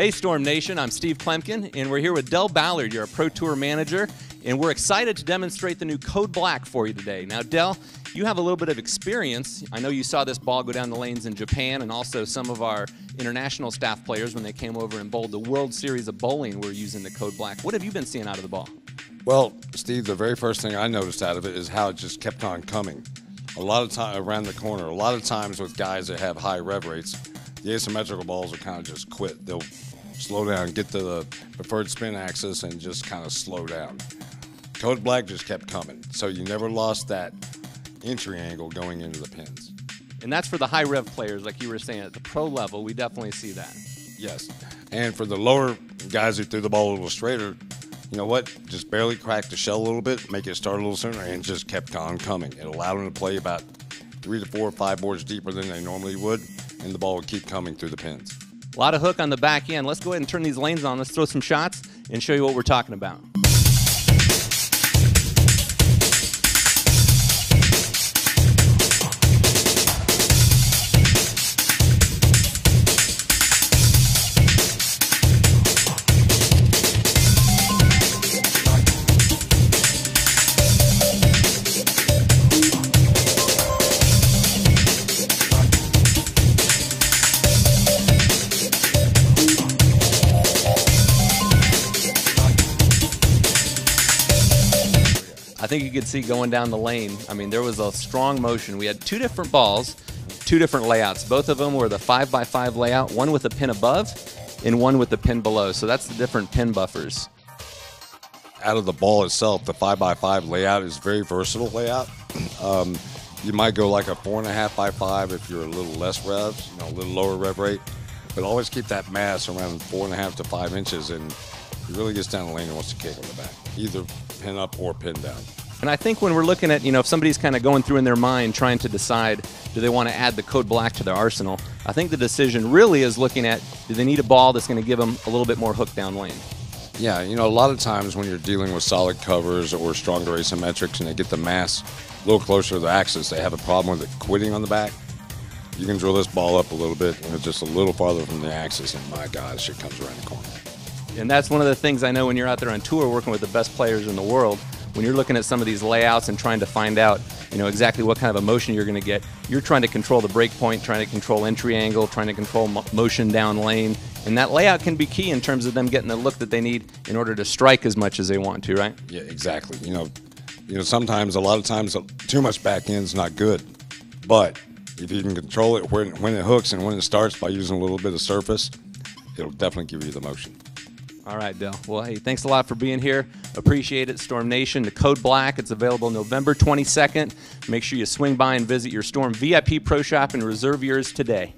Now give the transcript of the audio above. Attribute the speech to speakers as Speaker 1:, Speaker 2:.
Speaker 1: Hey Storm Nation, I'm Steve Klemkin, and we're here with Del Ballard, your Pro Tour manager, and we're excited to demonstrate the new Code Black for you today. Now Del, you have a little bit of experience. I know you saw this ball go down the lanes in Japan, and also some of our international staff players when they came over and bowled the World Series of Bowling were using the Code Black. What have you been seeing out of the ball?
Speaker 2: Well, Steve, the very first thing I noticed out of it is how it just kept on coming. A lot of time around the corner, a lot of times with guys that have high rev rates, the asymmetrical balls will kind of just quit. They'll slow down, get to the preferred spin axis, and just kind of slow down. Code Black just kept coming, so you never lost that entry angle going into the pins.
Speaker 1: And that's for the high rev players, like you were saying, at the pro level, we definitely see that.
Speaker 2: Yes, and for the lower guys who threw the ball a little straighter, you know what, just barely cracked the shell a little bit, make it start a little sooner, and just kept on coming. It allowed them to play about 3 to 4 or 5 boards deeper than they normally would, and the ball would keep coming through the pins.
Speaker 1: A lot of hook on the back end. Let's go ahead and turn these lanes on. Let's throw some shots and show you what we're talking about. I think you could see going down the lane, I mean, there was a strong motion. We had 2 different balls, 2 different layouts. Both of them were the 5x5 layout, one with a pin above and one with the pin below. So that's the different pin buffers.
Speaker 2: Out of the ball itself, the 5x5 layout is very versatile layout. You might go like a 4.5x5 if you're a little less revs, you know, a little lower rev rate, but always keep that mass around 4.5 to 5 inches, and it really gets down the lane and wants to kick on the back, either pin up or pin down.
Speaker 1: And I think when we're looking at, you know, if somebody's kind of going through in their mind trying to decide, do they want to add the Code Black to their arsenal, I think the decision really is looking at, do they need a ball that's going to give them a little bit more hook down lane?
Speaker 2: Yeah, you know, a lot of times when you're dealing with solid covers or stronger asymmetrics and they get the mass a little closer to the axis, they have a problem with it quitting on the back. You can drill this ball up a little bit, and it's just a little farther from the axis, and my God, shit comes around the corner.
Speaker 1: And that's one of the things I know when you're out there on tour working with the best players in the world, when you're looking at some of these layouts and trying to find out, you know, exactly what kind of a motion you're going to get, you're trying to control the break point, trying to control entry angle, trying to control motion down lane. And that layout can be key in terms of them getting the look that they need in order to strike as much as they want to, right?
Speaker 2: Yeah, exactly. You know, sometimes, a lot of times, too much back end's not good. But if you can control it when it hooks and when it starts by using a little bit of surface, it'll definitely give you the motion.
Speaker 1: All right, Del. Well, hey, thanks a lot for being here. Appreciate it, Storm Nation. The Code Black, it's available November 22nd. Make sure you swing by and visit your Storm VIP Pro Shop and reserve yours today.